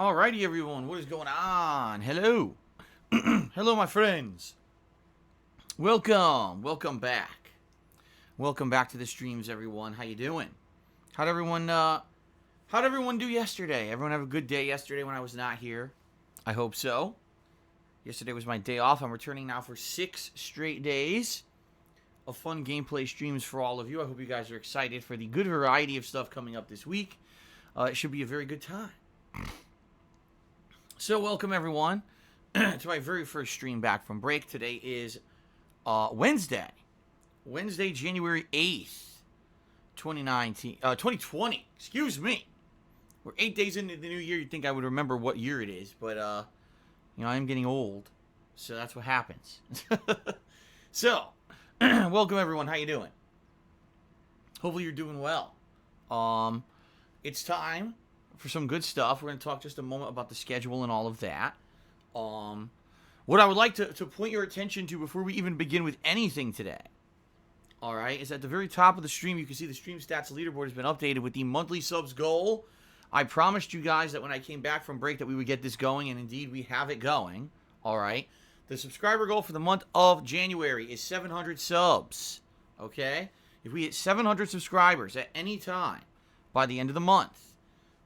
Alrighty, everyone, what is going on? Hello. Hello, my friends. Welcome back. Welcome back to the streams, everyone. How you doing? How'd everyone do yesterday? Everyone have a good day yesterday when I was not here? I hope so. Yesterday was my day off. I'm returning now for 6 straight days of fun gameplay streams for all of you. I hope you guys are excited for the good variety of stuff coming up this week. It should be a very good time. So welcome everyone to my very first stream back from break. Today is Wednesday, January 8th, 2020. Excuse me. We're 8 days into the new year. You'd think I would remember what year it is, but I am getting old, so that's what happens. So, welcome everyone. How you doing? Hopefully you're doing well. It's time for some good stuff. We're going to talk just a moment about the schedule and all of that. What I would like to point your attention to before we even begin with anything today, all right, is at the very top of the stream, you can see the stream stats leaderboard has been updated with the monthly subs goal. I promised you guys that when I came back from break that we would get this going, and indeed we have it going, all right. The subscriber goal for the month of January is 700 subs, okay? If we hit 700 subscribers at any time by the end of the month,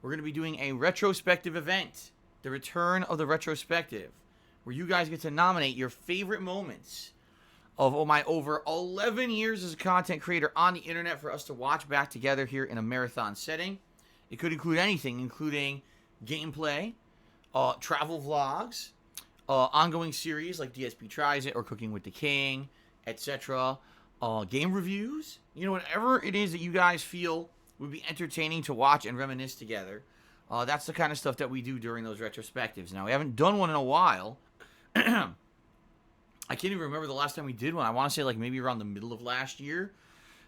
we're going to be doing a retrospective event, the return of the retrospective, where you guys get to nominate your favorite moments of my over 11 years as a content creator on the internet for us to watch back together here in a marathon setting. It could include anything, including gameplay, travel vlogs, ongoing series like DSP Tries It or Cooking with the King, etc., game reviews, whatever it is that you guys feel would be entertaining to watch and reminisce together. That's the kind of stuff that we do during those retrospectives. Now, we haven't done one in a while. I can't even remember the last time we did one. I want to say like maybe around the middle of last year.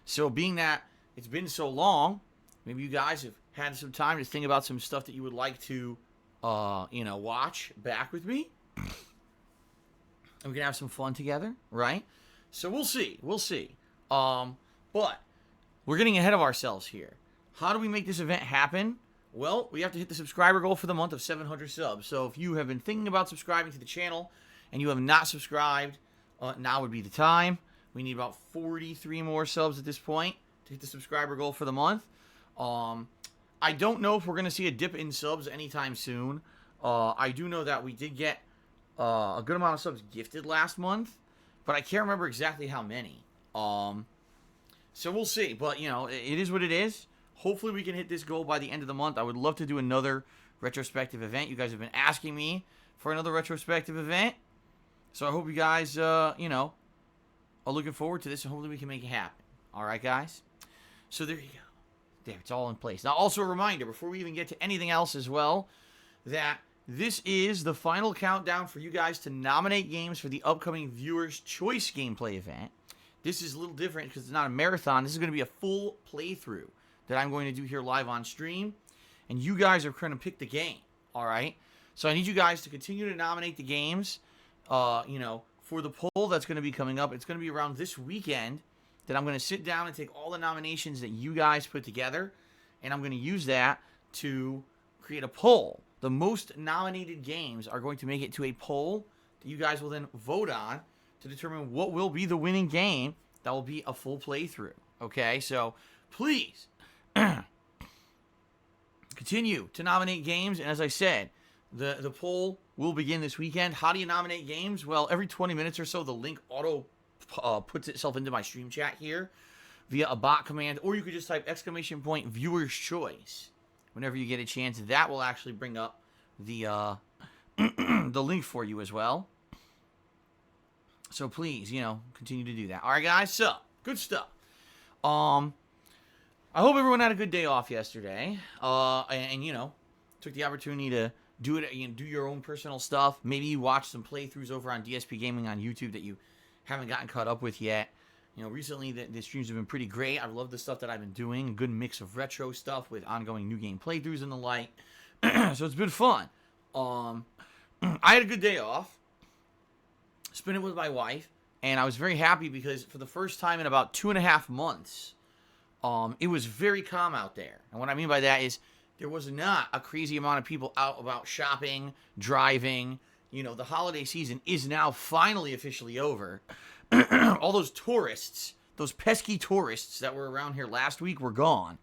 So being that it's been so long, maybe you guys have had some time to think about some stuff that you would like to, watch back with me. And we can have some fun together, right? So we'll see. But we're getting ahead of ourselves here. How do we make this event happen? Well, we have to hit the subscriber goal for the month of 700 subs. So if you have been thinking about subscribing to the channel and you have not subscribed, now would be the time. We need about 43 more subs at this point to hit the subscriber goal for the month. I don't know if we're going to see a dip in subs anytime soon. I do know that we did get a good amount of subs gifted last month, but I can't remember exactly how many. So we'll see, but it is what it is. Hopefully we can hit this goal by the end of the month. I would love to do another retrospective event. You guys have been asking me for another retrospective event, so I hope you guys, are looking forward to this, and hopefully we can make it happen. All right, guys? So there you go. There, it's all in place. Now, also a reminder, before we even get to anything else as well, that this is the final countdown for you guys to nominate games for the upcoming Viewer's Choice gameplay event. This is a little different because it's not a marathon. This is going to be a full playthrough that I'm going to do here live on stream. And you guys are going to pick the game, all right? So I need you guys to continue to nominate the games, for the poll that's going to be coming up. It's going to be around this weekend that I'm going to sit down and take all the nominations that you guys put together, and I'm going to use that to create a poll. The most nominated games are going to make it to a poll that you guys will then vote on to determine what will be the winning game that will be a full playthrough. Okay, so please continue to nominate games. And as I said, the poll will begin this weekend. How do you nominate games? Well, every 20 minutes or so, the link auto puts itself into my stream chat here via a bot command, or you could just type !Viewer's Choice whenever you get a chance. That will actually bring up the the link for you as well. So please, continue to do that. All right, guys. So good stuff. I hope everyone had a good day off yesterday. And took the opportunity to do it. Do your own personal stuff. Maybe you watched some playthroughs over on DSPGaming on YouTube that you haven't gotten caught up with yet. Recently the streams have been pretty great. I love the stuff that I've been doing. A good mix of retro stuff with ongoing new game playthroughs and the like. So it's been fun. I had a good day off. Spent it with my wife. And I was very happy because for the first time in about 2.5 months, it was very calm out there. And what I mean by that is there was not a crazy amount of people out about shopping, driving. You know, the holiday season is now finally officially over. All those tourists, those pesky tourists that were around here last week were gone.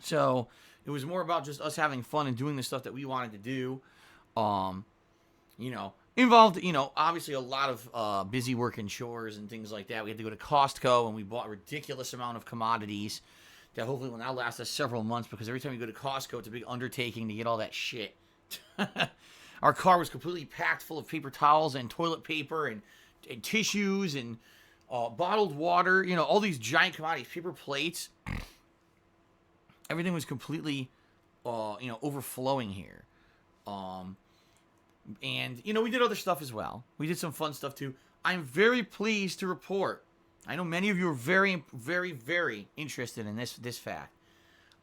So it was more about just us having fun and doing the stuff that we wanted to do. You know, involved, you know, obviously a lot of busy work and chores and things like that. We had to go to Costco and we bought a ridiculous amount of commodities that hopefully will now last us several months, because every time you go to Costco, it's a big undertaking to get all that shit. Our car was completely packed full of paper towels and toilet paper and tissues and bottled water, you know, all these giant commodities, paper plates. Everything was completely, you know, overflowing here. And, you know, we did other stuff as well. We did some fun stuff too. I'm very pleased to report, I know many of you are very, very, very interested in this fact.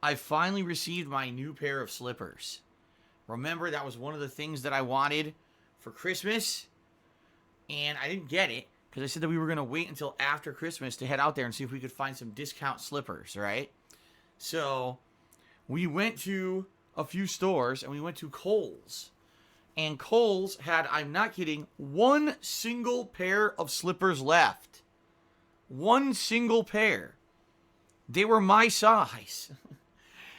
I finally received my new pair of slippers. Remember, that was one of the things that I wanted for Christmas, and I didn't get it because I said that we were going to wait until after Christmas to head out there and see if we could find some discount slippers, right? So we went to a few stores, and we went to Kohl's. And Kohl's had, I'm not kidding, one single pair of slippers left. One single pair. They were my size.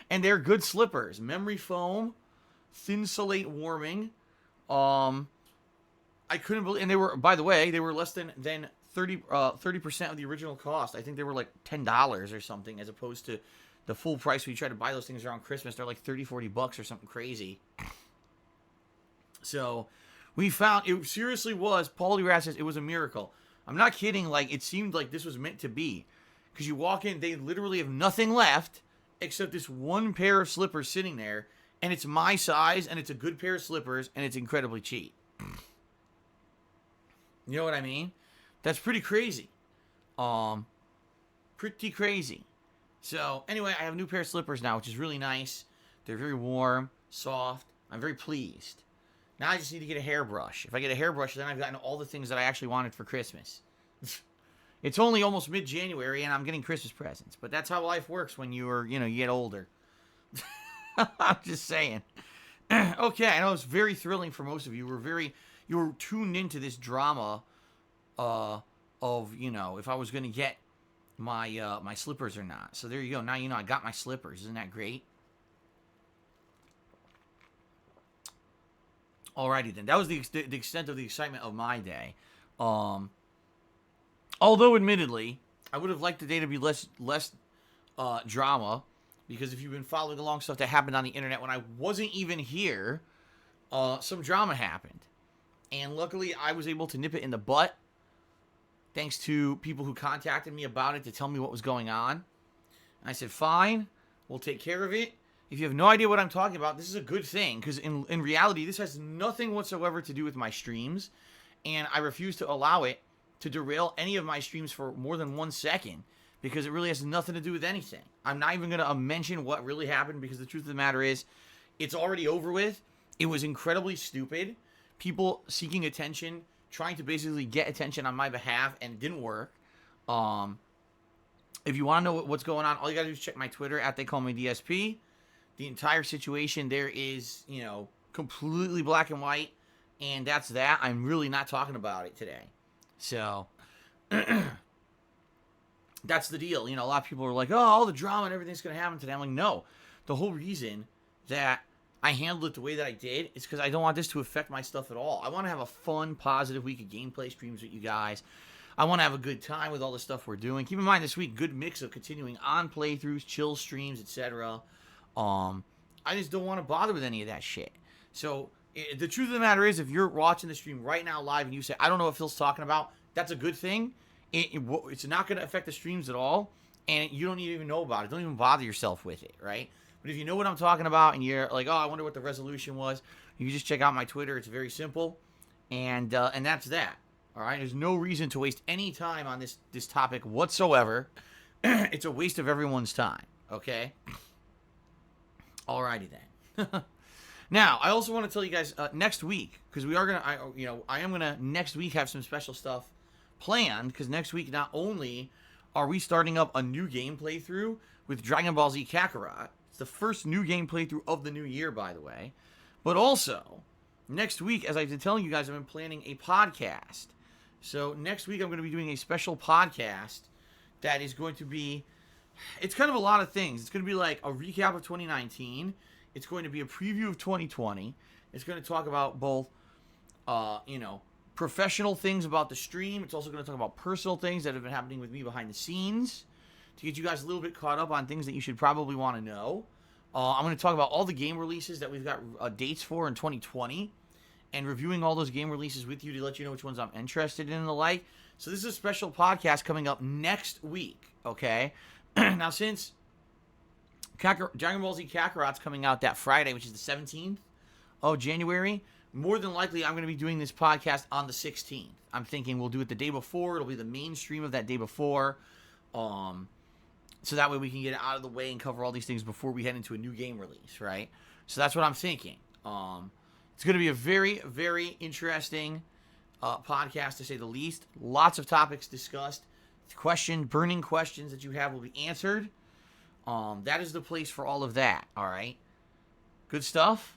And they're good slippers. Memory foam, Thinsulate warming. I couldn't believe, and they were, by the way, they were less than 30% of the original cost. I think they were like $10 or something, as opposed to the full price when you try to buy those things around Christmas. They're like 30, $40 or something crazy. So we found, it seriously was, Paulie Rat says, it was a miracle. I'm not kidding, like, it seemed like this was meant to be. Because you walk in, they literally have nothing left except this one pair of slippers sitting there, and it's my size, and it's a good pair of slippers, and it's incredibly cheap. You know what I mean? That's pretty crazy. Pretty crazy. So, anyway, I have a new pair of slippers now, which is really nice. They're very warm, soft. I'm very pleased. Now I just need to get a hairbrush. If I get a hairbrush, then I've gotten all the things that I actually wanted for Christmas. It's only almost mid-January, and I'm getting Christmas presents. But that's how life works when you get older. I'm just saying. Okay, I know it's very thrilling for most of you. You were tuned into this drama of, you know, if I was going to get my my slippers or not. So there you go. Now you know I got my slippers. Isn't that great? Alrighty then. That was the extent of the excitement of my day. Although, admittedly, I would have liked the day to be less drama, because if you've been following along stuff that happened on the internet when I wasn't even here, some drama happened. And luckily, I was able to nip it in the butt, thanks to people who contacted me about it to tell me what was going on. And I said, fine, we'll take care of it. If you have no idea what I'm talking about, this is a good thing, because in reality, this has nothing whatsoever to do with my streams, and I refuse to allow it to derail any of my streams for more than 1 second, because it really has nothing to do with anything. I'm not even going to mention what really happened, because the truth of the matter is, it's already over with. It was incredibly stupid. People seeking attention, trying to basically get attention on my behalf, and it didn't work. If you want to know what's going on, all you got to do is check my Twitter, @TheyCallMeDSP. The entire situation there is, you know, completely black and white, and that's that. I'm really not talking about it today. So, that's the deal. You know, a lot of people are like, oh, all the drama and everything's going to happen today. I'm like, no. The whole reason that I handled it the way that I did is because I don't want this to affect my stuff at all. I want to have a fun, positive week of gameplay streams with you guys. I want to have a good time with all the stuff we're doing. Keep in mind this week, good mix of continuing on playthroughs, chill streams, etc. I just don't want to bother with any of that shit. So, the truth of the matter is, if you're watching the stream right now live and you say, I don't know what Phil's talking about, that's a good thing. It's not going to affect the streams at all, and you don't even know about it. Don't even bother yourself with it, right? But if you know what I'm talking about and you're like, oh, I wonder what the resolution was, you just check out my Twitter. It's very simple, and that's that. All right? There's no reason to waste any time on this topic whatsoever. It's a waste of everyone's time, okay? Alrighty then. Now, I also want to tell you guys next week, because I am gonna next week have some special stuff planned, because next week not only are we starting up a new game playthrough with Dragon Ball Z Kakarot, It's the first new game playthrough of the new year, by the way. But also, next week, as I've been telling you guys, I've been planning a podcast. So next week I'm going to be doing a special podcast that is going to be, it's kind of a lot of things. It's going to be like a recap of 2019. It's going to be a preview of 2020. It's going to talk about both, professional things about the stream. It's also going to talk about personal things that have been happening with me behind the scenes to get you guys a little bit caught up on things that you should probably want to know. I'm going to talk about all the game releases that we've got dates for in 2020 and reviewing all those game releases with you to let you know which ones I'm interested in and the like. So this is a special podcast coming up next week, okay? Now, since Dragon Ball Z Kakarot's coming out that Friday, which is the 17th of January, more than likely I'm going to be doing this podcast on the 16th. I'm thinking we'll do it the day before. It'll be the main stream of that day before. So that way we can get it out of the way and cover all these things before we head into a new game release, right? So that's what I'm thinking. It's going to be a very, very interesting podcast, to say the least. Lots of topics discussed. Burning questions that you have will be answered. That is the place for all of that, all right? Good stuff?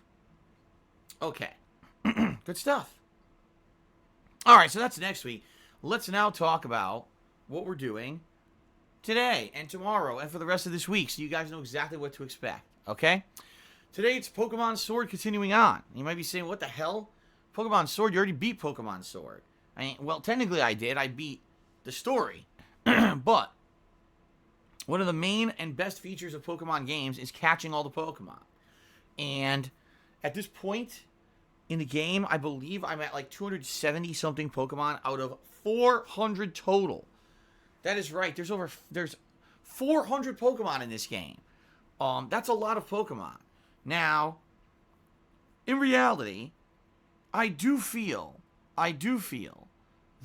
Okay. Good stuff. All right, so that's next week. Let's now talk about what we're doing today and tomorrow and for the rest of this week, so you guys know exactly what to expect, okay? Today it's Pokemon Sword continuing on. You might be saying, what the hell? Pokemon Sword? You already beat Pokemon Sword. Well, technically I did. I beat the story. But one of the main and best features of Pokemon games is catching all the Pokemon. And at this point in the game, I believe I'm at like 270-something Pokemon out of 400 total. That is right. There's 400 Pokemon in this game. That's a lot of Pokemon. Now, in reality, I do feel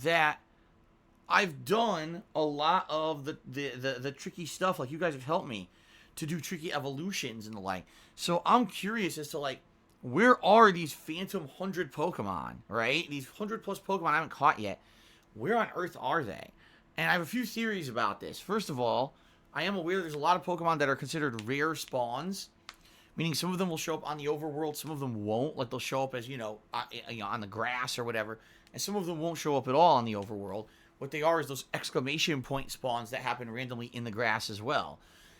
that I've done a lot of the tricky stuff. Like, you guys have helped me to do tricky evolutions and the like. So I'm curious as to, like, where are these phantom 100 Pokemon, right? These 100 plus Pokemon I haven't caught yet. Where on earth are they? And I have a few theories about this. First of all, I am aware there's a lot of Pokemon that are considered rare spawns, meaning some of them will show up on the overworld, some of them won't. Like, they'll show up as, on the grass or whatever, and some of them won't show up at all on the overworld. What they are is those exclamation point spawns that happen randomly in the grass as well.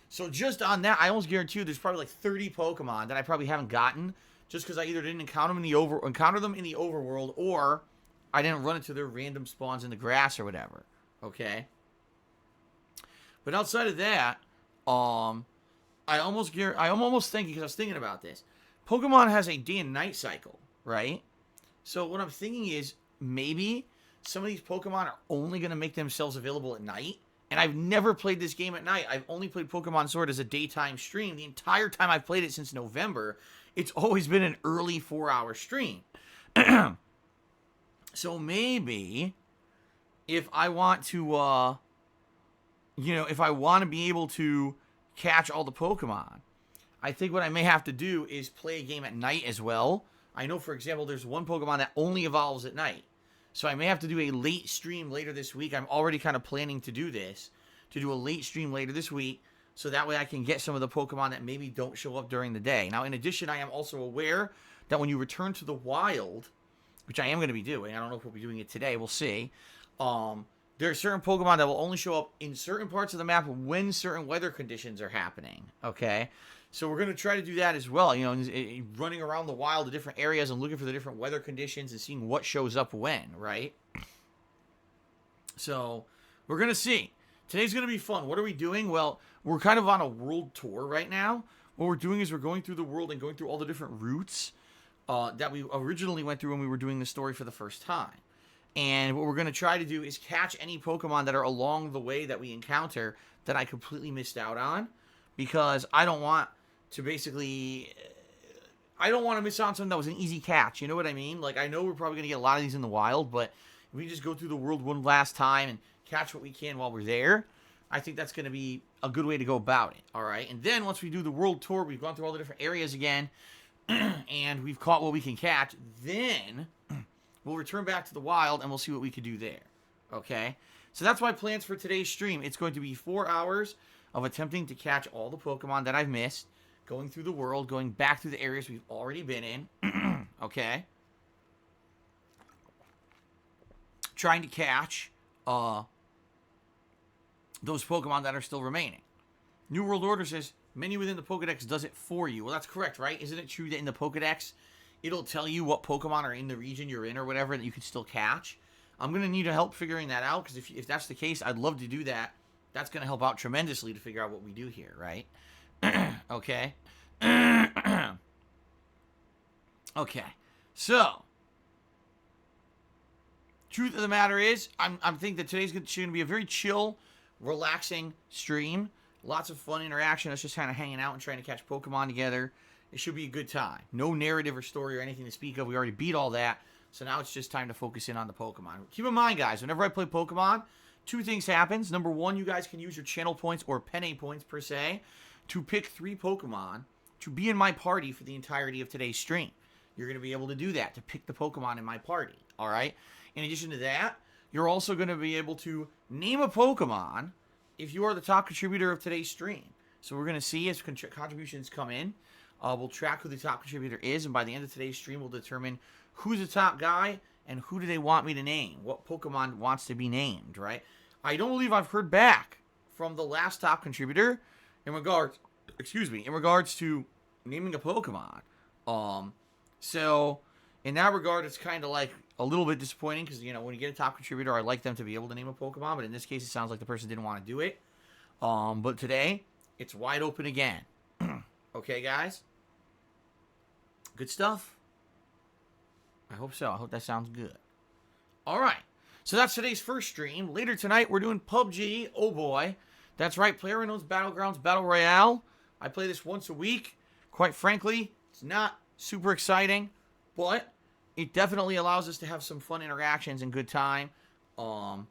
So just on that, I almost guarantee you there's probably like 30 Pokemon that I probably haven't gotten just because I either didn't encounter them in the overworld, or I didn't run into their random spawns in the grass or whatever. Okay? But outside of that, I'm almost thinking, because I was thinking about this, Pokemon has a day and night cycle, right? So what I'm thinking is maybe some of these Pokemon are only going to make themselves available at night. And I've never played this game at night. I've only played Pokemon Sword as a daytime stream. The entire time I've played it since November, it's always been an early 4-hour stream. So maybe if I want to, if I want to be able to catch all the Pokemon, I think what I may have to do is play a game at night as well. I know, for example, there's one Pokemon that only evolves at night. So I may have to do a late stream later this week. I'm already kind of planning to do this, to do a late stream later this week, so that way I can get some of the Pokemon that maybe don't show up during the day. Now, in addition, I am also aware that when you return to the wild, which I am going to be doing, I don't know if we'll be doing it today, we'll see, there are certain Pokemon that will only show up in certain parts of the map when certain weather conditions are happening, okay? So we're going to try to do that as well, running around the wild, the different areas, and looking for the different weather conditions and seeing what shows up when, right? So we're going to see. Today's going to be fun. What are we doing? Well, we're kind of on a world tour right now. What we're doing is we're going through the world and going through all the different routes that we originally went through when we were doing the story for the first time. And what we're going to try to do is catch any Pokemon that are along the way that we encounter that I completely missed out on, because I don't want to miss out on something that was an easy catch. You know what I mean? Like, I know we're probably going to get a lot of these in the wild, but if we just go through the world one last time and catch what we can while we're there, I think that's going to be a good way to go about it. All right. And then once we do the world tour, we've gone through all the different areas again, and we've caught what we can catch, then we'll return back to the wild and we'll see what we can do there. Okay. So that's my plans for today's stream. It's going to be 4 hours of attempting to catch all the Pokemon that I've missed, going through the world, going back through the areas we've already been in. Okay? Trying to catch those Pokemon that are still remaining. New World Order says, menu within the Pokedex does it for you. Well, that's correct, right? Isn't it true that in the Pokedex, it'll tell you what Pokemon are in the region you're in or whatever that you can still catch? I'm going to need help figuring that out, because if that's the case, I'd love to do that. That's going to help out tremendously to figure out what we do here, right? Okay. Okay. So, truth of the matter is, I'm thinking that today's going to be a very chill, relaxing stream. Lots of fun interaction. Us just kind of hanging out and trying to catch Pokemon together. It should be a good time. No narrative or story or anything to speak of. We already beat all that. So now it's just time to focus in on the Pokemon. Keep in mind, guys, whenever I play Pokemon, two things happens. Number one, you guys can use your channel points or Penne points per se to pick 3 Pokemon to be in my party for the entirety of today's stream. You're going to be able to do that, to pick the Pokemon in my party. All right? In addition to that, you're also going to be able to name a Pokemon if you are the top contributor of today's stream. So we're going to see as contributions come in. We'll track who the top contributor is, and by the end of today's stream, we'll determine who's the top guy and who do they want me to name. What Pokemon wants to be named, right? I don't believe I've heard back from the last top contributor in regards to naming a Pokemon. So in that regard, it's kind of like a little bit disappointing because, you know, when you get a top contributor, I like them to be able to name a Pokemon, but in this case, it sounds like the person didn't want to do it. But today, it's wide open again. Okay, guys? Good stuff? I hope so. I hope that sounds good. All right. So that's today's first stream. Later tonight, we're doing PUBG. Oh, boy. That's right. PlayerUnknown's Battlegrounds Battle Royale. I play this once a week. Quite frankly, it's not super exciting, but it definitely allows us to have some fun interactions and good time. Yeah,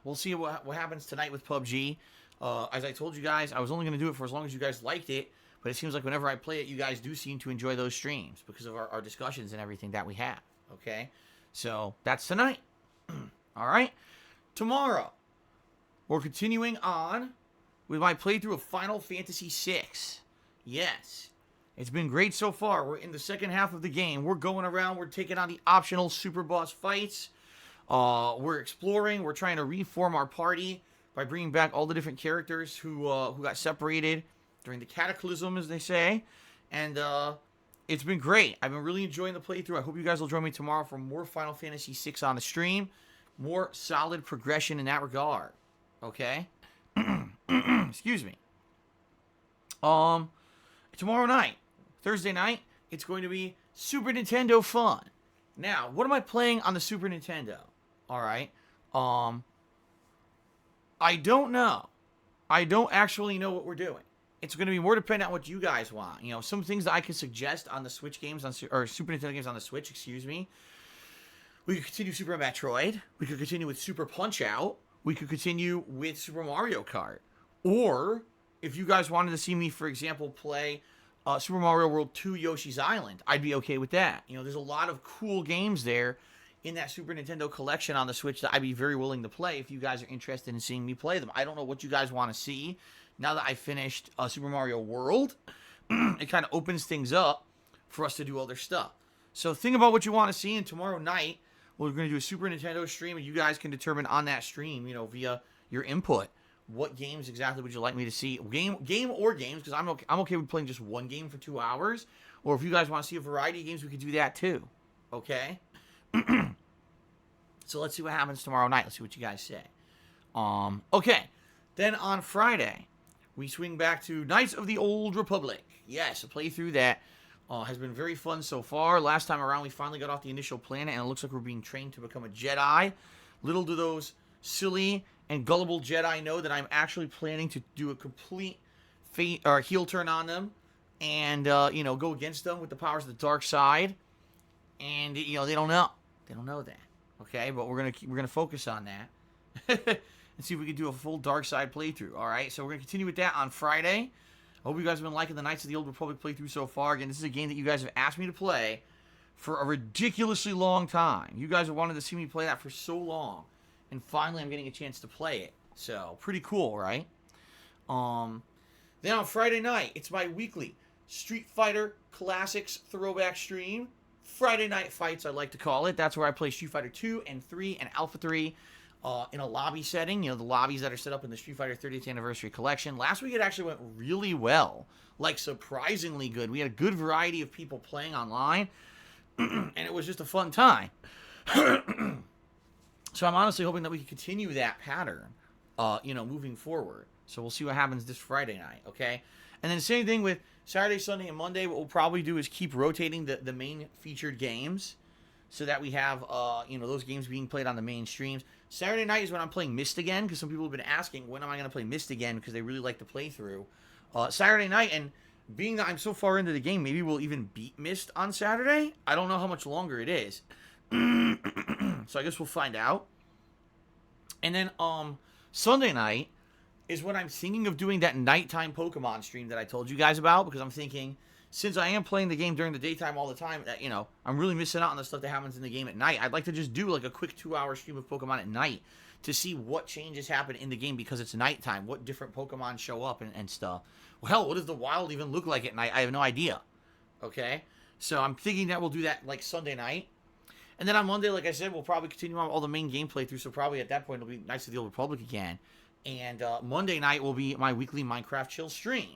we'll see what happens tonight with PUBG. As I told you guys, I was only going to do it for as long as you guys liked it, but it seems like whenever I play it, you guys do seem to enjoy those streams because of our discussions and everything that we have, okay? So, that's tonight. All right? Tomorrow, we're continuing on with my playthrough of Final Fantasy VI. Yes. It's been great so far. We're in the second half of the game. We're going around. We're taking on the optional super boss fights. We're exploring. We're trying to reform our party by bringing back all the different characters who got separated during the cataclysm, as they say. And it's been great. I've been really enjoying the playthrough. I hope you guys will join me tomorrow for more Final Fantasy VI on the stream. More solid progression in that regard. Okay? Excuse me. Tomorrow night, Thursday night, it's going to be Super Nintendo fun. Now, what am I playing on the Super Nintendo? Alright. I don't know. I don't actually know what we're doing. It's going to be more dependent on what you guys want. You know, some things that I could suggest on the Switch games, or Super Nintendo games on the Switch, excuse me. We could continue Super Metroid. We could continue with Super Punch-Out. We could continue with Super Mario Kart. Or, if you guys wanted to see me, for example, play Super Mario World 2 Yoshi's Island, I'd be okay with that. You know, there's a lot of cool games there in that Super Nintendo collection on the Switch that I'd be very willing to play if you guys are interested in seeing me play them. I don't know what you guys want to see. Now that I finished Super Mario World, it kind of opens things up for us to do other stuff. So think about what you want to see, and tomorrow night, we're going to do a Super Nintendo stream, and you guys can determine on that stream, you know, via your input, what games exactly would you like me to see? Game or games, because I'm okay with playing just one game for 2 hours. Or if you guys want to see a variety of games, we could do that too. Okay? So let's see what happens tomorrow night. Let's see what you guys say. Okay. Then on Friday, we swing back to Knights of the Old Republic. Yes, a playthrough that has been very fun so far. Last time around, we finally got off the initial planet, and it looks like we're being trained to become a Jedi. Little do those silly and gullible Jedi know that I'm actually planning to do a complete heel turn on them, and you know, go against them with the powers of the dark side. And you know, they don't know. They don't know that. Okay, but we're gonna focus on that and see if we can do a full dark side playthrough. All right, so we're gonna continue with that on Friday. I hope you guys have been liking the Knights of the Old Republic playthrough so far. Again, this is a game that you guys have asked me to play for a ridiculously long time. You guys have wanted to see me play that for so long, and finally I'm getting a chance to play it. So, pretty cool, right? Then on Friday night, it's my weekly Street Fighter Classics throwback stream. Friday Night Fights, I like to call it. That's where I play Street Fighter 2 and 3 and Alpha 3 in a lobby setting. You know, the lobbies that are set up in the Street Fighter 30th Anniversary Collection. Last week, it actually went really well. Like, surprisingly good. We had a good variety of people playing online, and it was just a fun time. So I'm honestly hoping that we can continue that pattern, moving forward. So we'll see what happens this Friday night, okay? And then the same thing with Saturday, Sunday, and Monday. What we'll probably do is keep rotating the main featured games so that we have, those games being played on the main streams. Saturday night is when I'm playing Myst again, because some people have been asking, when am I going to play Myst again, because they really like the playthrough. Saturday night, and being that I'm so far into the game, maybe we'll even beat Myst on Saturday. I don't know how much longer it is. So I guess we'll find out. And then Sunday night is when I'm thinking of doing that nighttime Pokemon stream that I told you guys about, because I'm thinking, since I am playing the game during the daytime all the time, that, I'm really missing out on the stuff that happens in the game at night. I'd like to just do like a quick 2-hour stream of Pokemon at night to see what changes happen in the game because it's nighttime, what different Pokemon show up and stuff. Well, hell, what does the wild even look like at night? I have no idea. Okay? So I'm thinking that we'll do that like Sunday night. And then on Monday, like I said, we'll probably continue on all the main game playthroughs, so probably at that point it'll be Knights of the Old Republic again. And Monday night will be my weekly Minecraft chill stream.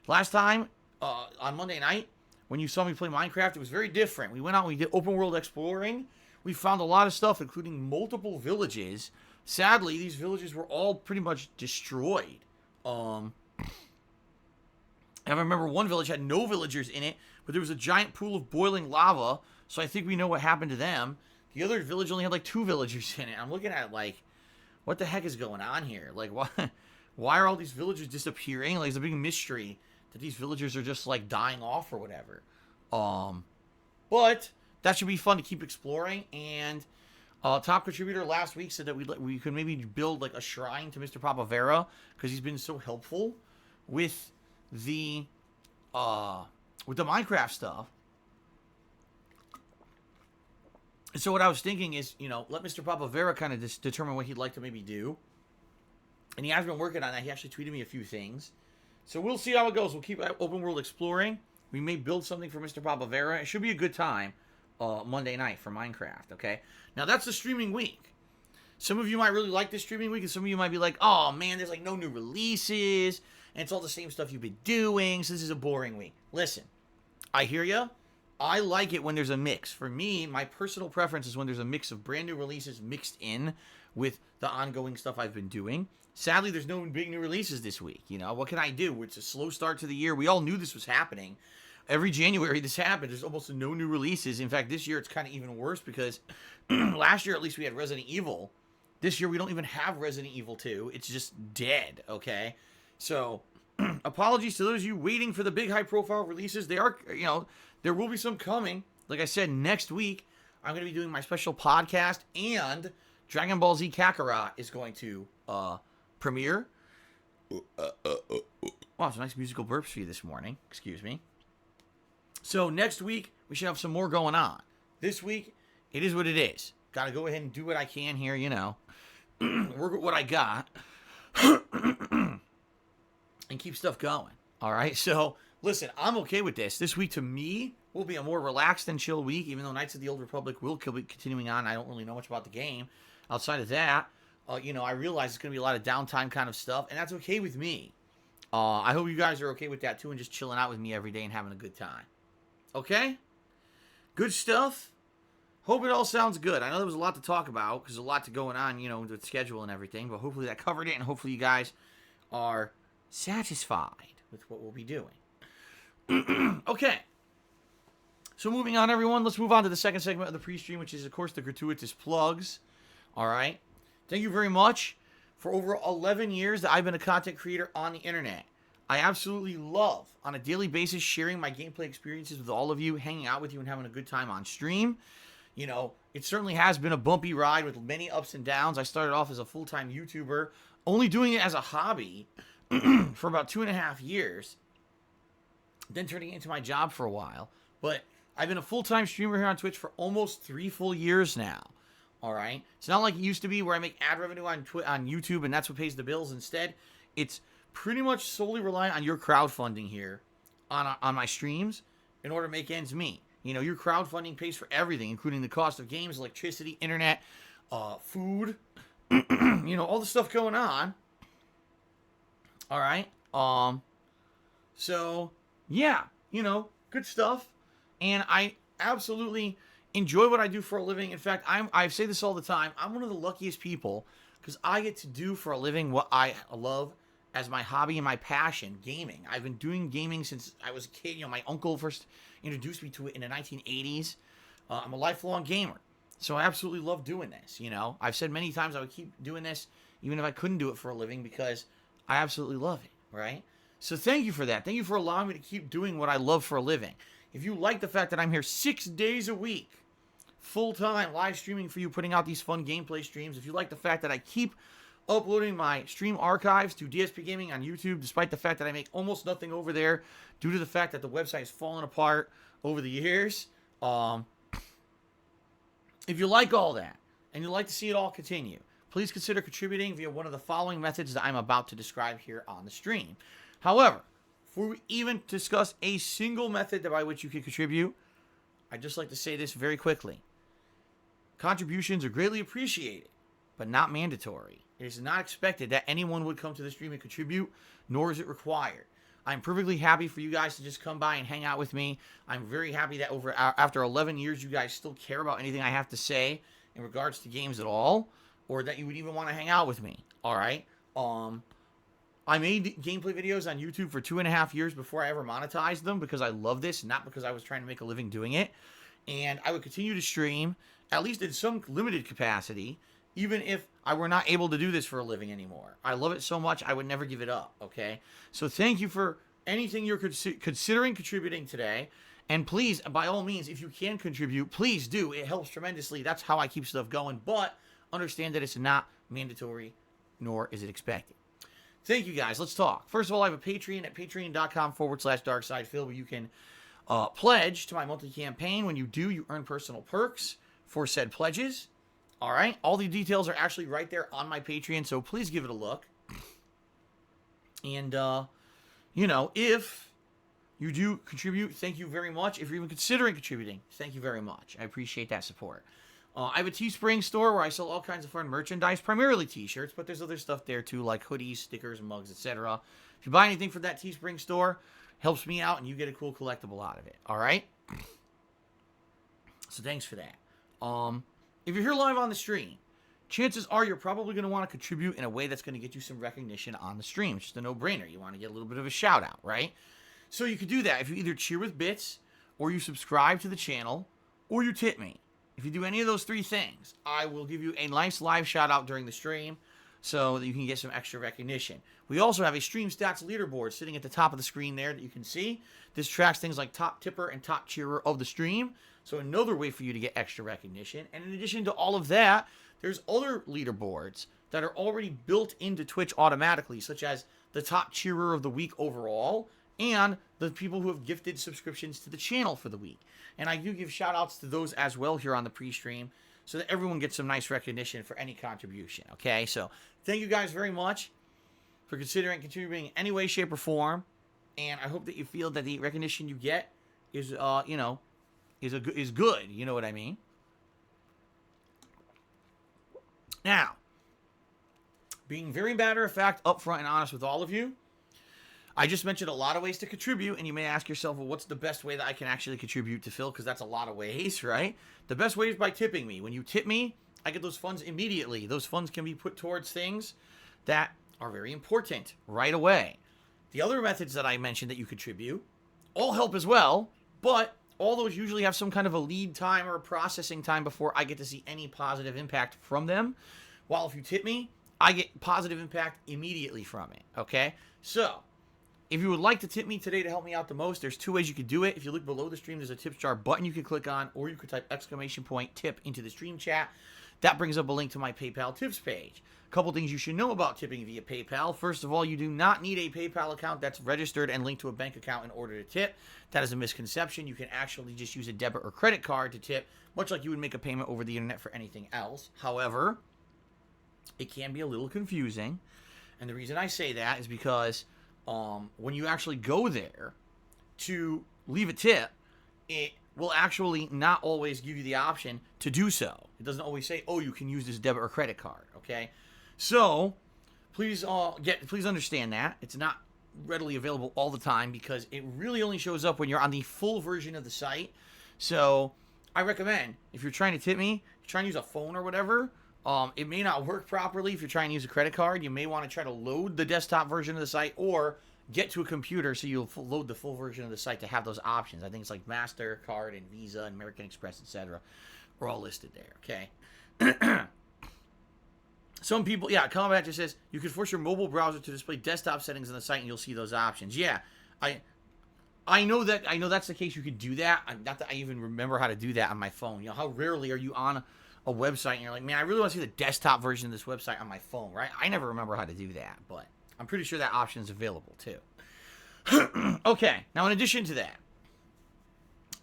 Last time, on Monday night, when you saw me play Minecraft, it was very different. We went out and we did open world exploring. We found a lot of stuff, including multiple villages. Sadly, these villages were all pretty much destroyed. And I remember one village had no villagers in it, but there was a giant pool of boiling lava, so I think we know what happened to them. The other village only had like 2 villagers in it. I'm looking at it like, what the heck is going on here? Like, why are all these villagers disappearing? Like, it's a big mystery that these villagers are just like dying off or whatever. But that should be fun to keep exploring. And top contributor last week said that we could maybe build like a shrine to Mr. Papavera because he's been so helpful with the Minecraft stuff. And so what I was thinking is, let Mr. Papavera kind of determine what he'd like to maybe do. And he has been working on that. He actually tweeted me a few things. So we'll see how it goes. We'll keep open world exploring. We may build something for Mr. Papavera. It should be a good time Monday night for Minecraft, okay? Now, that's the streaming week. Some of you might really like this streaming week, and some of you might be like, oh, man, there's like no new releases, and it's all the same stuff you've been doing, so this is a boring week. Listen, I hear ya. I like it when there's a mix. For me, my personal preference is when there's a mix of brand new releases mixed in with the ongoing stuff I've been doing. Sadly, there's no big new releases this week. What can I do? It's a slow start to the year. We all knew this was happening. Every January this happened. There's almost no new releases. In fact, this year it's kind of even worse because last year at least we had Resident Evil. This year we don't even have Resident Evil 2. It's just dead, okay? So, apologies to those of you waiting for the big high-profile releases. They are, there will be some coming. Like I said, next week, I'm going to be doing my special podcast, and Dragon Ball Z Kakarot is going to premiere. Wow, some nice musical burps for you this morning. Excuse me. So next week, we should have some more going on. This week, it is what it is. Got to go ahead and do what I can here, work with what I got, and keep stuff going. All right, so listen, I'm okay with this. This week, to me, will be a more relaxed and chill week, even though Knights of the Old Republic will be continuing on. I don't really know much about the game. Outside of that, I realize it's going to be a lot of downtime kind of stuff, and that's okay with me. I hope you guys are okay with that, too, and just chilling out with me every day and having a good time. Okay? Good stuff? Hope it all sounds good. I know there was a lot to talk about, because there's a lot to going on, with the schedule and everything, but hopefully that covered it, and hopefully you guys are satisfied with what we'll be doing. Okay. So moving on, everyone, let's move on to the second segment of the pre-stream, which is, of course, the gratuitous plugs. All right? Thank you very much. For over 11 years that I've been a content creator on the internet, I absolutely love, on a daily basis, sharing my gameplay experiences with all of you, hanging out with you, and having a good time on stream. It certainly has been a bumpy ride with many ups and downs. I started off as a full-time YouTuber, only doing it as a hobby for about 2.5 years, then turning it into my job for a while. But I've been a full-time streamer here on Twitch for almost 3 full years now. All right. It's not like it used to be where I make ad revenue on YouTube and that's what pays the bills. Instead, it's pretty much solely reliant on your crowdfunding here on my streams in order to make ends meet. You know, your crowdfunding pays for everything, including the cost of games, electricity, internet, food, you know, all the stuff going on. All right. So yeah, you know, good stuff. And I absolutely enjoy what I do for a living. In fact, I say this all the time. I'm one of the luckiest people because I get to do for a living what I love as my hobby and my passion, gaming. I've been doing gaming since I was a kid. You know, my uncle first introduced me to it in the 1980s. I'm a lifelong gamer, so I absolutely love doing this. You know, I've said many times I would keep doing this even if I couldn't do it for a living because I absolutely love it, right? So thank you for that. Thank you for allowing me to keep doing what I love for a living. If you like the fact that I'm here 6 days a week, full-time live streaming for you, putting out these fun gameplay streams, if you like the fact that I keep uploading my stream archives to DSPGaming on YouTube, despite the fact that I make almost nothing over there due to the fact that the website has fallen apart over the years, if you like all that and you'd like to see it all continue, please consider contributing via one of the following methods that I'm about to describe here on the stream. However, before we even discuss a single method by which you can contribute, I'd just like to say this very quickly. Contributions are greatly appreciated, but not mandatory. It is not expected that anyone would come to the stream and contribute, nor is it required. I'm perfectly happy for you guys to just come by and hang out with me. I'm very happy that after 11 years, you guys still care about anything I have to say in regards to games at all, or that you would even want to hang out with me. All right. I made gameplay videos on YouTube for 2.5 years before I ever monetized them because I love this, not because I was trying to make a living doing it. And I would continue to stream, at least in some limited capacity, even if I were not able to do this for a living anymore. I love it so much, I would never give it up, okay? So thank you for anything you're considering contributing today. And please, by all means, if you can contribute, please do. It helps tremendously. That's how I keep stuff going. But understand that it's not mandatory, nor is it expected. Thank you, guys. Let's talk. First of all, I have a Patreon at patreon.com/darksidephil where you can pledge to my monthly campaign. When you do, you earn personal perks for said pledges. All right? All the details are actually right there on my Patreon, so please give it a look. And, you know, if you do contribute, thank you very much. If you're even considering contributing, thank you very much. I appreciate that support. I have a Teespring store where I sell all kinds of fun merchandise, primarily t-shirts, but there's other stuff there too, like hoodies, stickers, mugs, etc. If you buy anything from that Teespring store, helps me out and you get a cool collectible out of it. All right? So thanks for that. If you're here live on the stream, chances are you're probably going to want to contribute in a way that's going to get you some recognition on the stream. It's just a no-brainer. You want to get a little bit of a shout-out, right? So you could do that if you either cheer with bits, or you subscribe to the channel, or you tip me. If you do any of those three things, I will give you a nice live shout-out during the stream so that you can get some extra recognition. We also have a stream stats leaderboard sitting at the top of the screen there that you can see. This tracks things like top tipper and top cheerer of the stream, so another way for you to get extra recognition. And in addition to all of that, there's other leaderboards that are already built into Twitch automatically, such as the top cheerer of the week overall, and the people who have gifted subscriptions to the channel for the week. And I do give shout-outs to those as well here on the pre-stream so that everyone gets some nice recognition for any contribution, okay? So thank you guys very much for considering contributing in any way, shape, or form. And I hope that you feel that the recognition you get is, you know, is good. You know what I mean? Now, being very matter-of-fact, upfront, and honest with all of you, I just mentioned a lot of ways to contribute, and you may ask yourself, well, what's the best way that I can actually contribute to Phil? Because that's a lot of ways, right? The best way is by tipping me. When you tip me, I get those funds immediately. Those funds can be put towards things that are very important right away. The other methods that I mentioned that you contribute all help as well, but all those usually have some kind of a lead time or a processing time before I get to see any positive impact from them. While if you tip me, I get positive impact immediately from it, okay? So, if you would like to tip me today to help me out the most, there's two ways you could do it. If you look below the stream, there's a tip jar button you can click on, or you could type !tip into the stream chat. that brings up a link to my PayPal tips page. A couple things you should know about tipping via PayPal. First of all, you do not need a PayPal account that's registered and linked to a bank account in order to tip. That is a misconception. You can actually just use a debit or credit card to tip, much like you would make a payment over the internet for anything else. However, it can be a little confusing. And the reason I say that is because when you actually go there to leave a tip, it will actually not always give you the option to do so. It doesn't always say, oh, you can use this debit or credit card, okay? So, please understand that. It's not readily available all the time because it really only shows up when you're on the full version of the site. So, I recommend, if you're trying to tip me, try and use a phone or whatever. It may not work properly if you're trying to use a credit card. You may want to try to load the desktop version of the site or get to a computer so you'll load the full version of the site to have those options. I think it's like MasterCard and Visa and American Express, etc. We're all listed there, okay? Some people, Combat just says, you can force your mobile browser to display desktop settings on the site and you'll see those options. Yeah, I know that's the case. You could do that. Not that I even remember how to do that on my phone. You know, how rarely are you on a website and you're like, man, I really want to see the desktop version of this website on my phone, right? I never remember how to do that, but I'm pretty sure that option is available too. Okay, now in addition to that,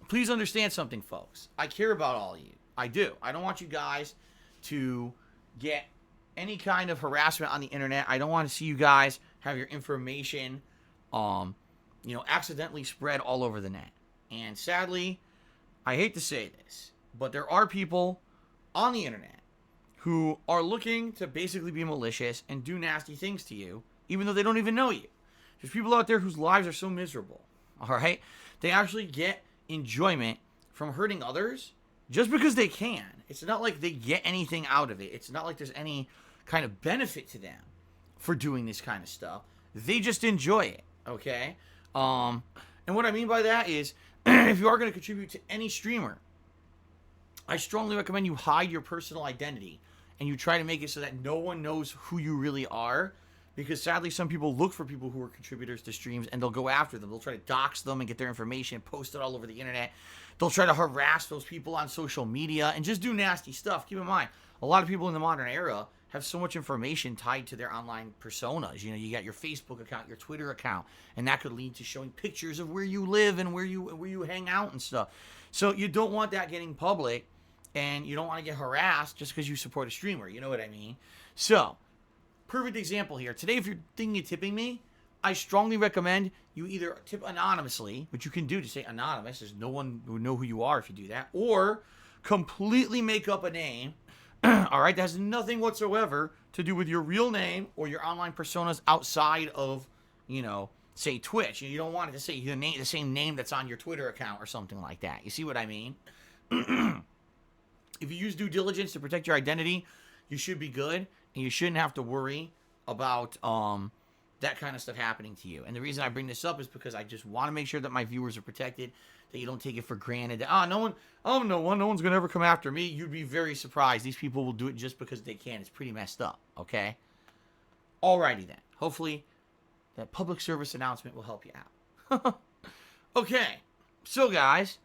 please understand something, folks. I care about all of you. I do. I don't want you guys to get any kind of harassment on the internet. I don't want to see you guys have your information, accidentally spread all over the net. And sadly, I hate to say this, but there are people on the internet who are looking to basically be malicious and do nasty things to you, even though they don't even know you. There's people out there whose lives are so miserable, all right? They actually get enjoyment from hurting others just because they can. It's not like they get anything out of it. It's not like there's any kind of benefit to them for doing this kind of stuff. They just enjoy it, okay? And what I mean by that is, if you are going to contribute to any streamer, I strongly recommend you hide your personal identity and you try to make it so that no one knows who you really are. Because sadly, some people look for people who are contributors to streams and they'll go after them. They'll try to dox them and get their information, post it all over the internet. They'll try to harass those people on social media and just do nasty stuff. Keep in mind, a lot of people in the modern era have so much information tied to their online personas. You know, you got your Facebook account, your Twitter account, and that could lead to showing pictures of where you live and where you hang out and stuff. So you don't want that getting public, and you don't want to get harassed just because you support a streamer. You know what I mean? So, perfect example here. Today, if you're thinking of tipping me, I strongly recommend you either tip anonymously, which you can do to say anonymous. There's no one who would know who you are if you do that. Or completely make up a name, all right, that has nothing whatsoever to do with your real name or your online personas outside of, say Twitch. You don't want it to say the same name that's on your Twitter account or something like that. You see what I mean? If you use due diligence to protect your identity, you should be good, and you shouldn't have to worry about that kind of stuff happening to you. And the reason I bring this up is because I just want to make sure that my viewers are protected, that you don't take it for granted. That, no one's going to ever come after me. You'd be very surprised. These people will do it just because they can. It's pretty messed up, okay? Alrighty then. Hopefully that public service announcement will help you out. Okay, so guys,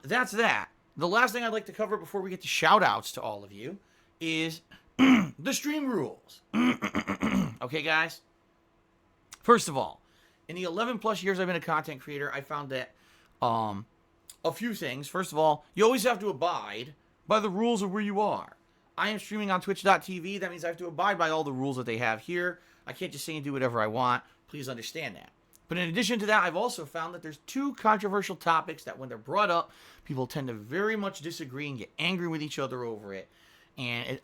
that's that. The last thing I'd like to cover before we get to shout-outs to all of you is the stream rules. Okay, guys? First of all, in the 11-plus years I've been a content creator, I found that a few things. First of all, you always have to abide by the rules of where you are. I am streaming on Twitch.tv. That means I have to abide by all the rules that they have here. I can't just say and do whatever I want. Please understand that. But in addition to that, I've also found that there's two controversial topics that when they're brought up, people tend to very much disagree and get angry with each other over it. And,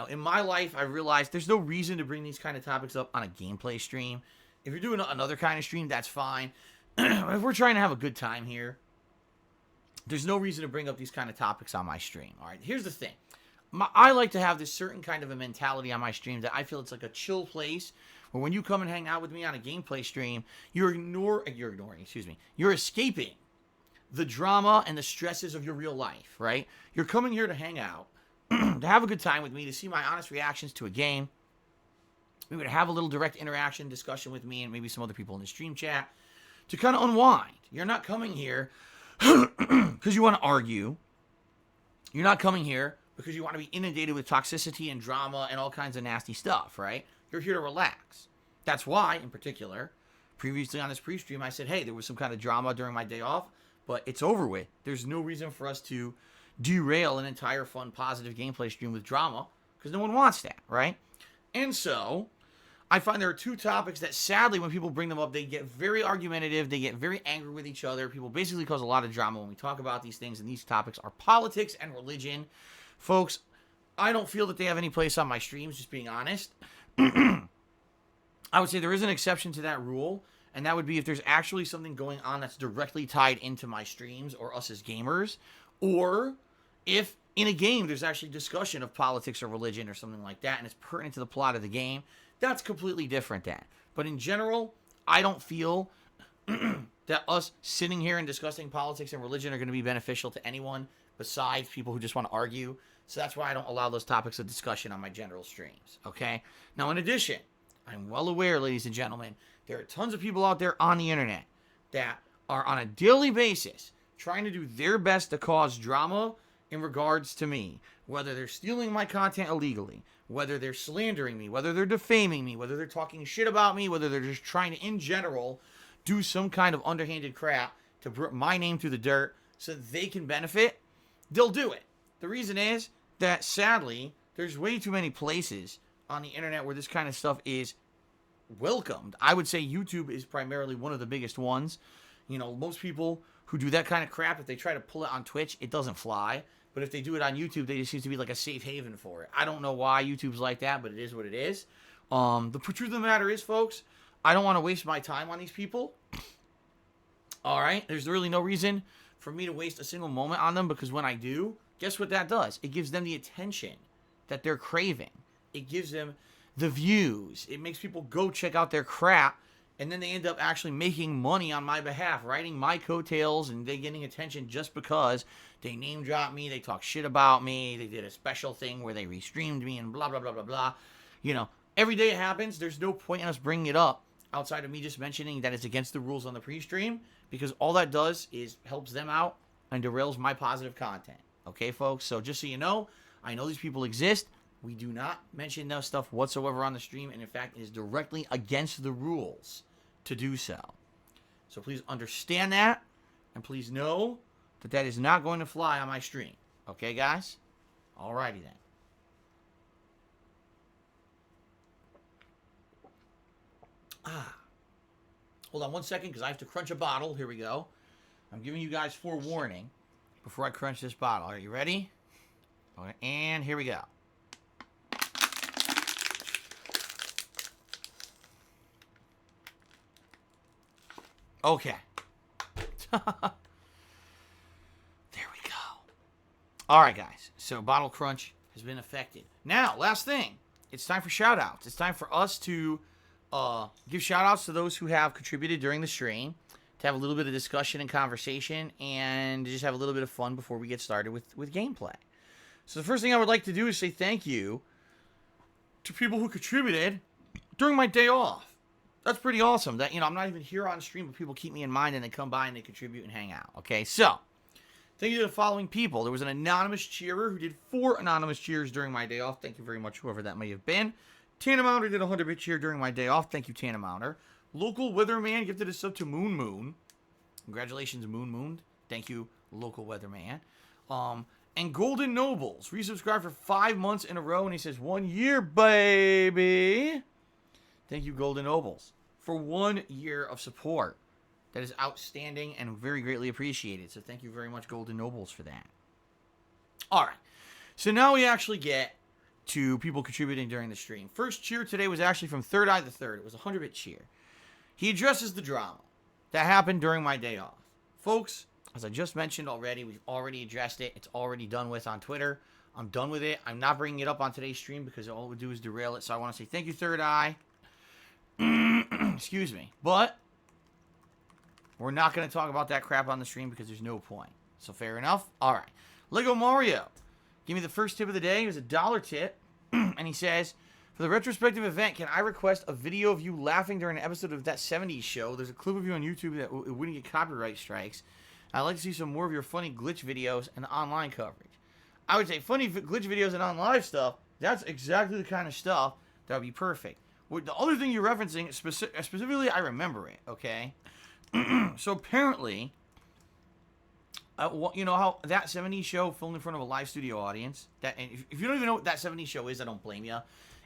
in my life, I realized there's no reason to bring these kind of topics up on a gameplay stream. If you're doing another kind of stream, that's fine. If we're trying to have a good time here, there's no reason to bring up these kind of topics on my stream. All right, here's the thing. I like to have this certain kind of a mentality on my stream that I feel it's like a chill place where when you come and hang out with me on a gameplay stream, you're escaping the drama and the stresses of your real life, right? You're coming here to hang out, to have a good time with me, to see my honest reactions to a game. We would have a little direct interaction, discussion with me and maybe some other people in the stream chat to kind of unwind. You're not coming here because you want to argue. You're not coming here because you want to be inundated with toxicity and drama and all kinds of nasty stuff, right? You're here to relax. That's why, in particular, previously on this pre-stream, I said, hey, there was some kind of drama during my day off, but it's over with. There's no reason for us to derail an entire fun, positive gameplay stream with drama, because no one wants that, right? And so, I find there are two topics that, sadly, when people bring them up, they get very argumentative, they get very angry with each other. People basically cause a lot of drama when we talk about these things, and these topics are politics and religion. Folks, I don't feel that they have any place on my streams, just being honest. I would say there is an exception to that rule, and that would be if there's actually something going on that's directly tied into my streams or us as gamers, or if in a game there's actually discussion of politics or religion or something like that, and it's pertinent to the plot of the game. That's completely different than. But in general, I don't feel that us sitting here and discussing politics and religion are going to be beneficial to anyone besides people who just want to argue. So that's why I don't allow those topics of discussion on my general streams, okay? Now, in addition, I'm well aware, ladies and gentlemen, there are tons of people out there on the internet that are on a daily basis trying to do their best to cause drama in regards to me, whether they're stealing my content illegally, whether they're slandering me, whether they're defaming me, whether they're talking shit about me, whether they're just trying to, in general, do some kind of underhanded crap to put my name through the dirt so that they can benefit, they'll do it. The reason is that, sadly, there's way too many places on the internet where this kind of stuff is welcomed. I would say YouTube is primarily one of the biggest ones. You know, most people who do that kind of crap, if they try to pull it on Twitch, it doesn't fly. But if they do it on YouTube, they just seem to be like a safe haven for it. I don't know why YouTube's like that, but it is what it is. The truth of the matter is, folks, I don't want to waste my time on these people. All right? There's really no reason for me to waste a single moment on them, because when I do, guess what that does? It gives them the attention that they're craving. It gives them the views. It makes people go check out their crap, and then they end up actually making money on my behalf, writing my coattails, and they getting attention just because they name drop me, they talk shit about me, they did a special thing where they restreamed me, and blah, blah, blah, blah, blah. You know, every day it happens. There's no point in us bringing it up outside of me just mentioning that it's against the rules on the pre-stream, because all that does is helps them out and derails my positive content. Okay, folks? So just so you know, I know these people exist. We do not mention that stuff whatsoever on the stream, and in fact, it is directly against the rules to do so. So please understand that, and please know that that is not going to fly on my stream. Okay, guys? Alrighty then. Hold on one second, because I have to crunch a bottle. Here we go. I'm giving you guys forewarning before I crunch this bottle. Are you ready? Okay, and here we go. Okay. There we go. All right, guys. So bottle crunch has been affected. Now, last thing. It's time for shout-outs. It's time for us to give shout-outs to those who have contributed during the stream, to have a little bit of discussion and conversation, and to just have a little bit of fun before we get started with gameplay. So the first thing I would like to do is say thank you to people who contributed during my day off. That's pretty awesome. That, you know, I'm not even here on stream, but people keep me in mind and they come by and they contribute and hang out. Okay, so thank you to the following people. There was an anonymous cheerer who did 4 anonymous cheers during my day off. Thank you very much, whoever that may have been. Tanamounder did a 100-bit cheer during my day off. Thank you, Tanamounder. Local Weatherman gifted a sub to Moon Moon. Congratulations, Moon Moon. Thank you, Local Weatherman. And Golden Nobles resubscribed for 5 months in a row, and he says, 1 year, baby. Thank you, Golden Nobles, for 1 year of support. That is outstanding and very greatly appreciated. So thank you very much, Golden Nobles, for that. All right. So now we actually get to people contributing during the stream. First cheer today was actually from Third Eye the Third. It was a 100-bit cheer. He addresses the drama that happened during my day off. Folks, as I just mentioned already, we've already addressed it. It's already done with on Twitter. I'm done with it. I'm not bringing it up on today's stream because all it would do is derail it. So I want to say thank you, Third Eye. Excuse me. But we're not going to talk about that crap on the stream because there's no point. So fair enough. All right. Lego Mario. Give me the first tip of the day. It was a $1 tip. And he says, for the retrospective event, can I request a video of you laughing during an episode of That 70s Show? There's a clip of you on YouTube that wouldn't get copyright strikes. I'd like to see some more of your funny glitch videos and online coverage. I would say funny glitch videos and on live stuff, that's exactly the kind of stuff that would be perfect. The other thing you're referencing, specifically, I remember it, okay? So apparently, you know how that 70s show filmed in front of a live studio audience? And if you don't even know what that 70s show is, I don't blame you.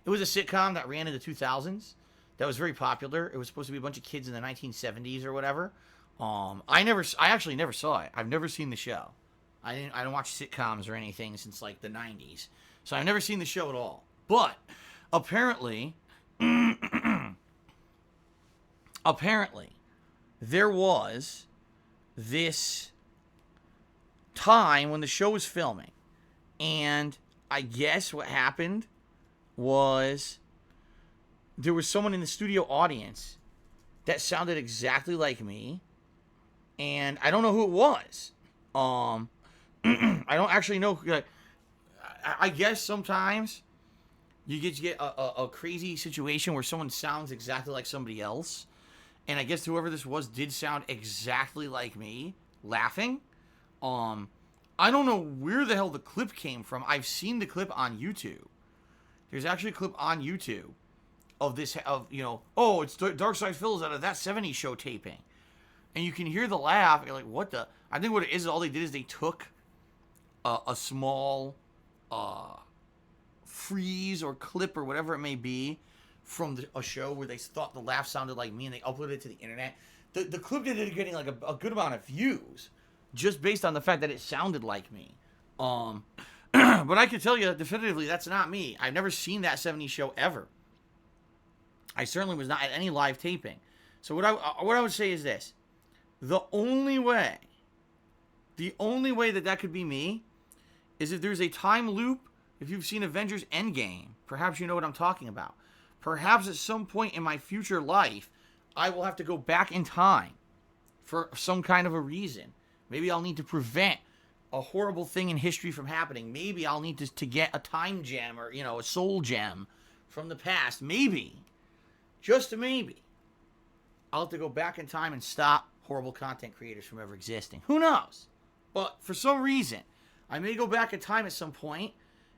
It was a sitcom that ran in the 2000s that was very popular. It was supposed to be a bunch of kids in the 1970s or whatever. I actually never saw it. I've never seen the show. I don't watch sitcoms or anything since like the 90s. So I've never seen the show at all. But apparently there was this time when the show was filming, and I guess what happened was there was someone in the studio audience that sounded exactly like me, and I don't know who it was. I don't actually know. I guess sometimes you get a crazy situation where someone sounds exactly like somebody else, and I guess whoever this was did sound exactly like me, laughing. I don't know where the hell the clip came from. I've seen the clip on YouTube. There's actually a clip on YouTube of this, oh, it's Dark Side Phil's out of that 70s show taping. And you can hear the laugh. You're like, what the? I think what it is, all they did is they took a small freeze or clip or whatever it may be from a show where they thought the laugh sounded like me, and they uploaded it to the internet. The clip ended up getting like a good amount of views just based on the fact that it sounded like me. But I can tell you definitively that's not me. I've never seen that 70s show ever. I certainly was not at any live taping. So what I would say is this. The only way that could be me is if there's a time loop. If you've seen Avengers Endgame, perhaps you know what I'm talking about. Perhaps at some point in my future life, I will have to go back in time for some kind of a reason. Maybe I'll need to prevent a horrible thing in history from happening. Maybe I'll need to get a time gem or, a soul gem from the past. Maybe, just maybe, I'll have to go back in time and stop horrible content creators from ever existing. Who knows? But for some reason, I may go back in time at some point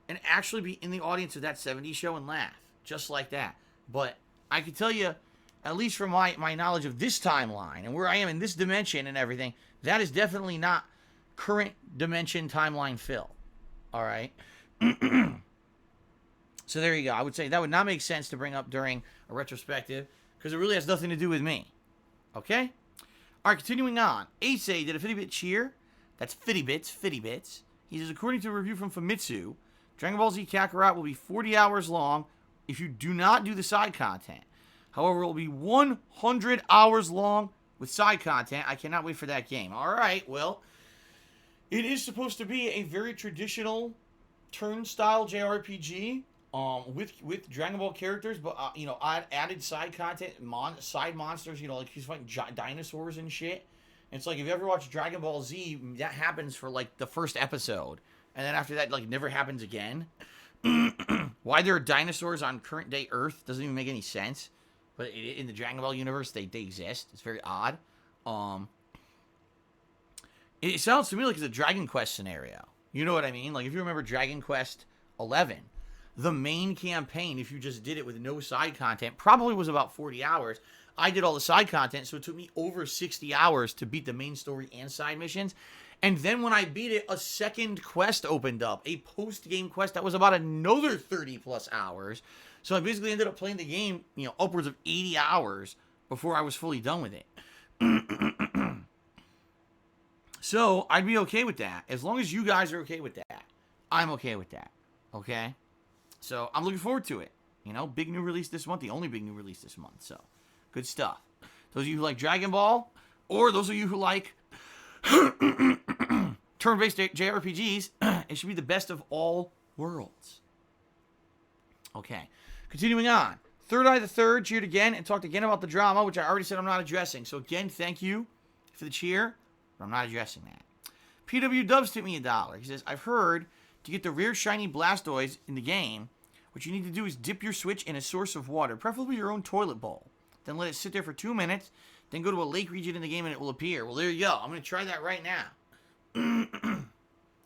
and actually be in the audience of that 70s show and laugh. Just like that. But I can tell you, at least from my knowledge of this timeline and where I am in this dimension and everything, that is definitely not current dimension timeline Phil. All right? So there you go. I would say that would not make sense to bring up during a retrospective because it really has nothing to do with me. Okay? All right, continuing on. Ace did a Fitty-Bit cheer. That's Fitty-Bits. He says, according to a review from Famitsu, Dragon Ball Z Kakarot will be 40 hours long if you do not do the side content. However, it will be 100 hours long with side content. I cannot wait for that game. All right, well, it is supposed to be a very traditional turn-style JRPG with Dragon Ball characters, but, added side content, side monsters, like he's fighting dinosaurs and shit. And it's like, if you ever watch Dragon Ball Z, that happens for, like, the first episode. And then after that, like, never happens again. Why there are dinosaurs on current-day Earth doesn't even make any sense. But in the Dragon Ball universe, they exist. It's very odd. It sounds to me like it's a Dragon Quest scenario. You know what I mean? Like, if you remember Dragon Quest 11, the main campaign, if you just did it with no side content, probably was about 40 hours. I did all the side content, so it took me over 60 hours to beat the main story and side missions. And then when I beat it, a second quest opened up, a post-game quest that was about another 30-plus hours. So I basically ended up playing the game, upwards of 80 hours before I was fully done with it. So I'd be okay with that. As long as you guys are okay with that, I'm okay with that. Okay? So I'm looking forward to it. Big new release this month. The only big new release this month. So good stuff. Those of you who like Dragon Ball, or those of you who like turn-based JRPGs, it should be the best of all worlds. Okay, continuing on. Third Eye the Third cheered again and talked again about the drama, which I already said I'm not addressing. So again, thank you for the cheer, but I'm not addressing that. PW Dubs tipped me $1. He says, I've heard to get the rare shiny Blastoise in the game, what you need to do is dip your Switch in a source of water, preferably your own toilet bowl. Then let it sit there for 2 minutes, then go to a lake region in the game and it will appear. Well, there you go. I'm going to try that right now.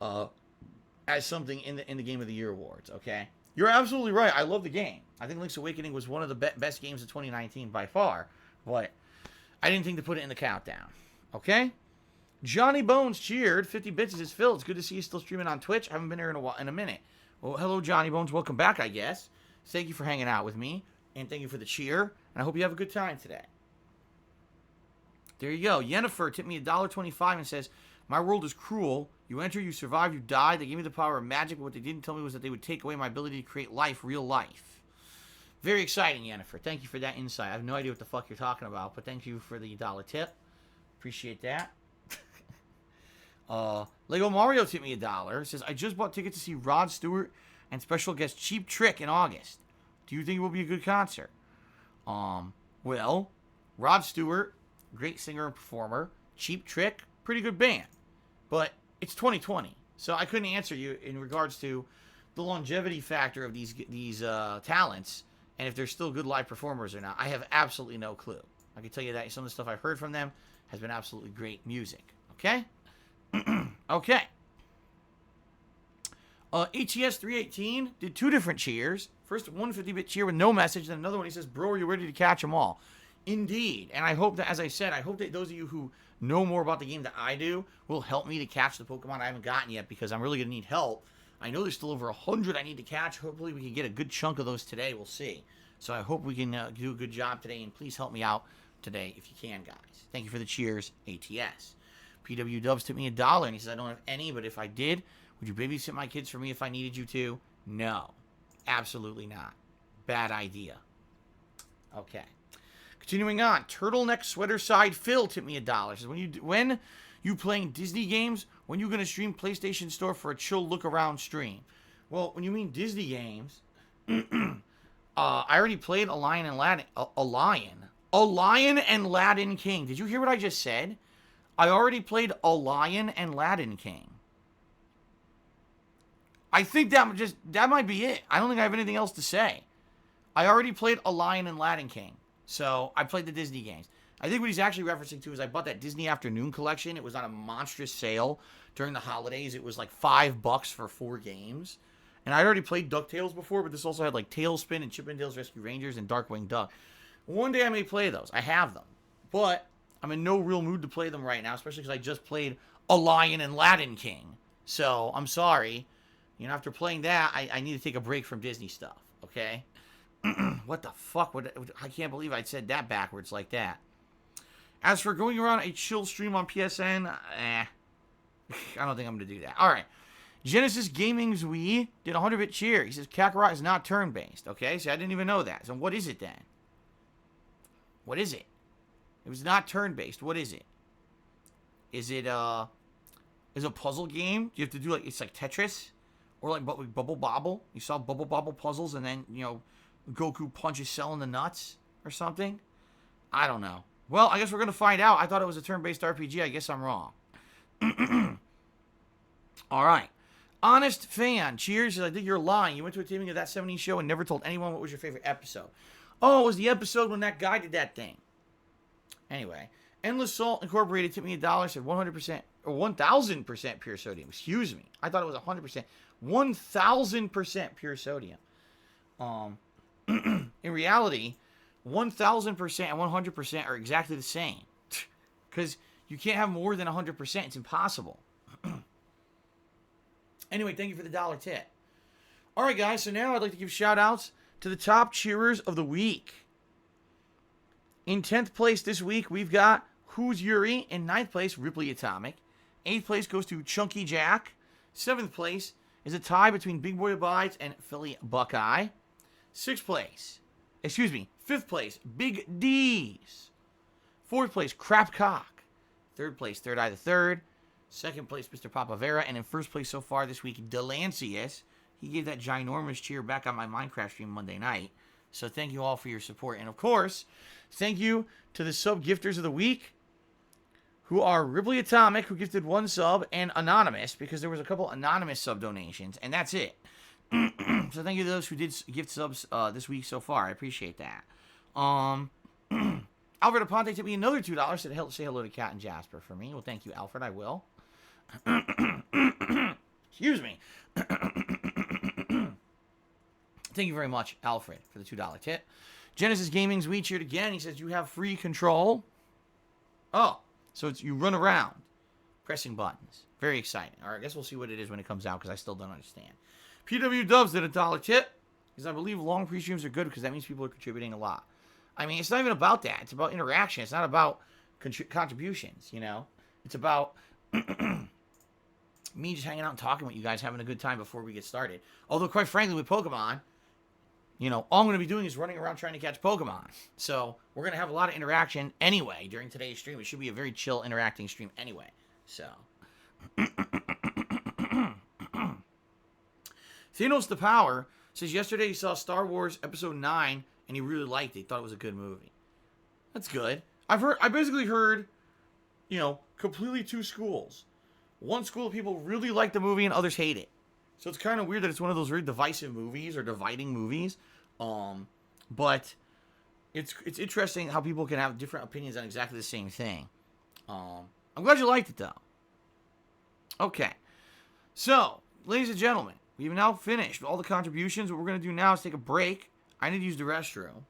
uh, as something in the Game of the Year awards. Okay, you're absolutely right. I love the game. I think Link's Awakening was one of the best games of 2019 by far, but I didn't think to put it in the countdown. Okay. Johnny Bones cheered. 50 bits is Phil. It's good to see you still streaming on Twitch. I haven't been here in a minute. Well, hello, Johnny Bones. Welcome back, I guess. Thank you for hanging out with me, and thank you for the cheer. And I hope you have a good time today. There you go. Yennefer tipped me $1.25 and says, "My world is cruel. You enter, you survive, you die. They gave me the power of magic, but what they didn't tell me was that they would take away my ability to create life, real life." Very exciting, Yennefer. Thank you for that insight. I have no idea what the fuck you're talking about, but thank you for the dollar tip. Appreciate that. Lego Mario tipped me $1. Says, "I just bought tickets to see Rod Stewart and special guest Cheap Trick in August. Do you think it will be a good concert?" Well, Rod Stewart, great singer and performer. Cheap Trick, pretty good band. But it's 2020, so I couldn't answer you in regards to the longevity factor of these talents and if they're still good live performers or not. I have absolutely no clue. I can tell you that some of the stuff I've heard from them has been absolutely great music. Okay? Okay. ATS 318 did 2 different cheers. First, 150-bit cheer with no message. Then another one, he says, "Bro, are you ready to catch them all?" Indeed. And I hope that, as I said, I hope that those of you who know more about the game than I do will help me to catch the Pokemon I haven't gotten yet, because I'm really going to need help. I know there's still over 100 I need to catch. Hopefully we can get a good chunk of those today. We'll see. So I hope we can do a good job today, and please help me out today if you can, guys. Thank you for the cheers, ATS. PW Dubs tipped me $1, and he says, "I don't have any, but if I did, would you babysit my kids for me if I needed you to?" No. Absolutely not. Bad idea. Okay. Continuing on. Turtleneck Sweater Side Phil tipped me $1. Says, when you playing Disney games, when you going to stream PlayStation Store for a chill look around stream? Well, when you mean Disney games, I already played a Lion and Aladdin King. Did you hear what I just said? I already played a Lion and Aladdin King. I think that might be it. I don't think I have anything else to say. I already played a Lion and Aladdin King. So I played the Disney games. I think what he's actually referencing to is I bought that Disney Afternoon collection. It was on a monstrous sale during the holidays. It was like $5 for 4 games. And I'd already played DuckTales before, but this also had like Tailspin and Chippendales Rescue Rangers and Darkwing Duck. One day I may play those. I have them. But I'm in no real mood to play them right now, especially because I just played a Lion and Aladdin King. So I'm sorry. You know, after playing that, I need to take a break from Disney stuff. Okay? What the fuck? I can't believe I said that backwards like that. As for going around a chill stream on PSN, I don't think I'm going to do that. All right. Genesis Gaming's Wii did a 100-bit cheer. He says Kakarot is not turn-based. Okay, so I didn't even know that. So what is it then? What is it? It was not turn-based. What is it? Is it a puzzle game? You have to do it's like Tetris? Or like Bubble Bobble? You saw Bubble Bobble puzzles and then, you know, Goku punches Cell in the nuts or something? I don't know. Well, I guess we're going to find out. I thought it was a turn-based RPG. I guess I'm wrong. All right. Honest Fan. Cheers. I think you're lying. You went to a taping of That 70s Show and never told anyone what was your favorite episode. Oh, it was the episode when that guy did that thing. Anyway. Endless Salt Incorporated tipped me $1. Said 100% or 1,000% pure sodium. Excuse me. I thought it was 100%. 1,000% pure sodium. In reality, 1,000% and 100% are exactly the same. Because you can't have more than 100%. It's impossible. Anyway, thank you for the dollar tip. All right, guys. So now I'd like to give shout-outs to the top cheerers of the week. In 10th place this week, we've got Who's Yuri. In 9th place, Ripley Atomic. 8th place goes to Chunky Jack. 7th place is a tie between Big Boy Abides and Philly Buckeye. 5th place, Big D's. 4th place, Crap Cock. 3rd place, Third Eye the Third. 2nd place, Mr. Papavera. And in 1st place so far this week, Delancius. He gave that ginormous cheer back on my Minecraft stream Monday night. So thank you all for your support. And of course, thank you to the sub gifters of the week, who are Ripley Atomic, who gifted 1 sub, and Anonymous, because there was a couple anonymous sub donations, and that's it. So thank you to those who did gift subs this week so far. I appreciate that. Alfred Aponte tipped me another $2. Said, say hello to Kat and Jasper for me. Well, thank you, Alfred. I will. Excuse me. Thank you very much, Alfred, for the $2 tip. Genesis Gaming's We cheered again. He says, you have free control. Oh, so it's you run around pressing buttons. Very exciting. All right, I guess we'll see what it is when it comes out because I still don't understand. PW Dubs did a $1 tip because I believe long pre-streams are good because that means people are contributing a lot. I mean, it's not even about that. It's about interaction. It's not about contributions, you know? It's about me just hanging out and talking with you guys, having a good time before we get started. Although, quite frankly, with Pokemon, you know, all I'm going to be doing is running around trying to catch Pokemon. So, we're going to have a lot of interaction anyway during today's stream. It should be a very chill, interacting stream anyway. So. Thanos the Power says yesterday he saw Star Wars Episode 9 and he really liked it. He thought it was a good movie. That's good. I basically heard, you know, completely two schools. One school of people really like the movie and others hate it. So it's kind of weird that it's one of those very divisive movies or dividing movies. But it's interesting how people can have different opinions on exactly the same thing. I'm glad you liked it though. Okay. So, ladies and gentlemen, we've now finished all the contributions. What we're going to do now is take a break. I need to use the restroom.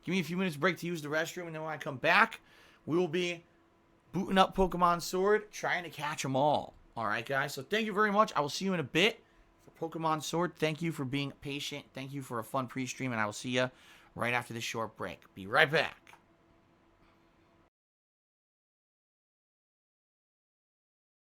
Give me a few minutes break to use the restroom, and then when I come back, we will be booting up Pokemon Sword, trying to catch them all. All right, guys? So thank you very much. I will see you in a bit for Pokemon Sword. Thank you for being patient. Thank you for a fun pre-stream, and I will see you right after this short break. Be right back.